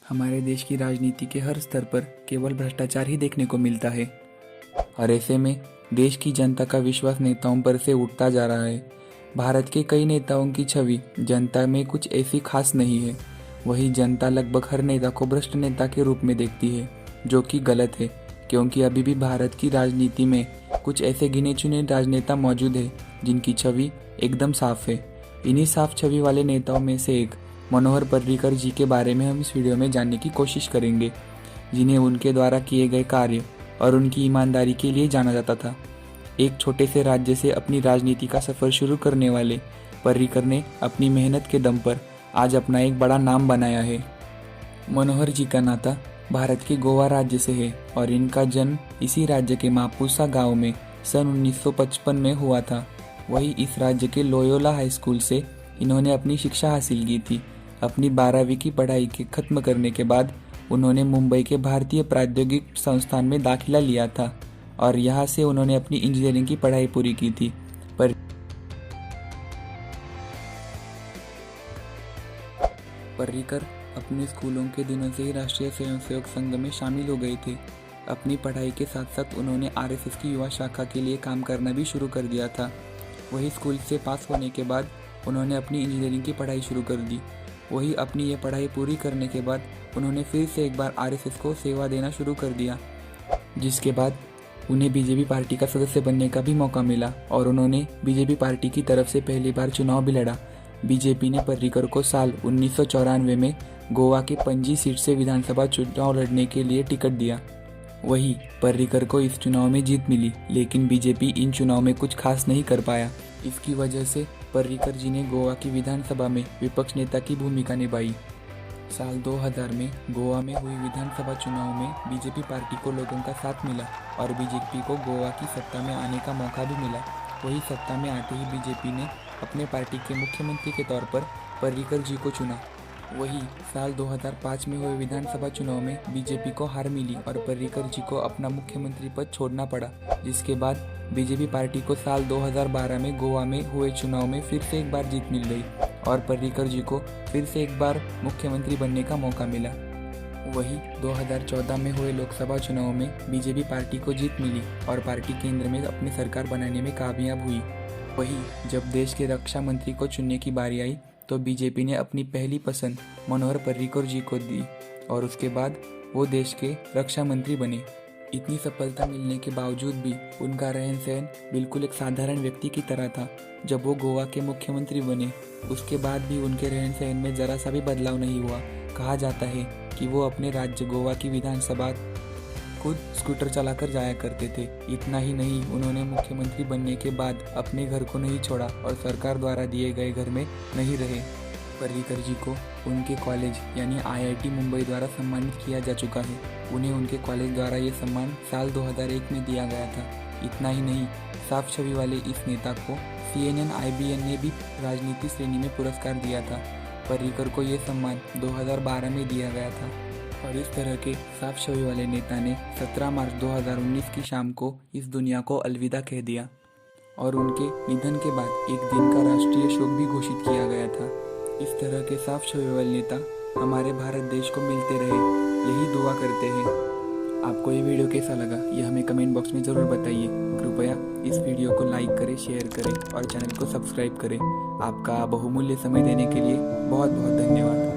हमारे देश की राजनीति के हर स्तर पर केवल भ्रष्टाचार ही देखने को मिलता है और ऐसे में देश की जनता का विश्वास नेताओं पर से उठता जा रहा है। भारत के कई नेताओं की छवि जनता में कुछ ऐसी खास नहीं है। वही जनता लगभग हर नेता को भ्रष्ट नेता के रूप में देखती है, जो कि गलत है, क्योंकि अभी भी भारत की राजनीति में कुछ ऐसे गिने चुने राजनेता मौजूद हैं जिनकी छवि एकदम साफ है। इन्हीं साफ छवि वाले नेताओं में से एक मनोहर पर्रिकर जी के बारे में हम इस वीडियो में जानने की कोशिश करेंगे, जिन्हें उनके द्वारा किए गए कार्य और उनकी ईमानदारी के लिए जाना जाता था। एक छोटे से राज्य से अपनी राजनीति का सफर शुरू करने वाले पर्रिकर ने अपनी मेहनत के दम पर आज अपना एक बड़ा नाम बनाया है। मनोहर जी का नाता भारत के गोवा राज्य से है और इनका जन्म इसी राज्य के मापुसा गांव में सन 1955 में हुआ था। वही इस राज्य के लोयोला हाई स्कूल से इन्होंने अपनी शिक्षा हासिल की थी। अपनी 12वीं की पढ़ाई के खत्म करने के बाद उन्होंने मुंबई के भारतीय प्रौद्योगिक संस्थान में दाखिला लिया था और यहाँ से उन्होंने अपनी इंजीनियरिंग की पढ़ाई पूरी की थी। पर्रिकर अपने स्कूलों के दिनों से ही राष्ट्रीय स्वयंसेवक संघ में शामिल हो गए थे। अपनी पढ़ाई के साथ साथ उन्होंने आरएसएस की युवा शाखा के लिए काम करना भी शुरू कर दिया था। वही स्कूल से पास होने के बाद उन्होंने अपनी इंजीनियरिंग की पढ़ाई शुरू कर दी। वही अपनी ये पढ़ाई पूरी करने के बाद उन्होंने फिर से एक बार आरएसएस को सेवा देना शुरू कर दिया, जिसके बाद उन्हें बीजेपी पार्टी का सदस्य बनने का भी मौका मिला और उन्होंने बीजेपी पार्टी की तरफ से पहली बार चुनाव भी लड़ा। बीजेपी ने पर्रिकर को साल 1994 में गोवा के पणजी सीट से विधानसभा चुनाव लड़ने के लिए टिकट दिया। वही पर्रिकर को इस चुनाव में जीत मिली, लेकिन बीजेपी इन चुनाव में कुछ खास नहीं कर पाया। इसकी वजह से पर्रिकर जी ने गोवा की विधानसभा में विपक्ष नेता की भूमिका निभाई। साल 2000 में गोवा में हुई विधानसभा चुनाव में बीजेपी पार्टी को लोगों का साथ मिला और बीजेपी को गोवा की सत्ता में आने का मौका भी मिला। वही सत्ता में आते ही बीजेपी ने अपने पार्टी के मुख्यमंत्री के तौर पर पर्रिकर जी को चुना। वही साल 2005 में हुए विधानसभा चुनाव में बीजेपी को हार मिली और पर्रिकर जी को अपना मुख्यमंत्री पद छोड़ना पड़ा, जिसके बाद बीजेपी पार्टी को साल 2012 में गोवा में हुए चुनाव में फिर से एक बार जीत मिल गई और पर्रिकर जी को फिर से एक बार मुख्यमंत्री बनने का मौका मिला। वही 2014 में हुए लोकसभा चुनाव में बीजेपी पार्टी को जीत मिली और पार्टी केंद्र में अपनी सरकार बनाने में कामयाब हुई। वही जब देश के रक्षा मंत्री को चुनने की बारी आई तो बीजेपी ने अपनी पहली पसंद मनोहर पर्रिकर जी को दी और उसके बाद वो देश के रक्षा मंत्री बने। इतनी सफलता मिलने के बावजूद भी उनका रहन सहन बिल्कुल एक साधारण व्यक्ति की तरह था। जब वो गोवा के मुख्यमंत्री बने उसके बाद भी उनके रहन सहन में जरा सा भी बदलाव नहीं हुआ। कहा जाता है कि वो अपने राज्य गोवा की विधानसभा खुद स्कूटर चलाकर जाया करते थे। इतना ही नहीं, उन्होंने मुख्यमंत्री बनने के बाद अपने घर को नहीं छोड़ा और सरकार द्वारा दिए गए घर में नहीं रहे। पर्रिकर जी को उनके कॉलेज यानी आईआईटी मुंबई द्वारा सम्मानित किया जा चुका है। उन्हें उनके कॉलेज द्वारा ये सम्मान साल 2001 में दिया गया था। इतना ही नहीं, साफ छवि वाले इस नेता को CNN IBN ने भी राजनीति श्रेणी में पुरस्कार दिया था। पर्रिकर को ये सम्मान 2012 में दिया गया था और इस तरह के साफ छवि वाले नेता ने 17 मार्च 2019 की शाम को इस दुनिया को अलविदा कह दिया और उनके निधन के बाद एक दिन का राष्ट्रीय शोक भी घोषित किया गया था। इस तरह के साफ छवि वाले नेता हमारे भारत देश को मिलते रहे, यही दुआ करते हैं। आपको ये वीडियो कैसा लगा ये हमें कमेंट बॉक्स में ज़रूर बताइए। कृपया इस वीडियो को लाइक करें, शेयर करें और चैनल को सब्सक्राइब करें। आपका बहुमूल्य समय देने के लिए बहुत बहुत धन्यवाद।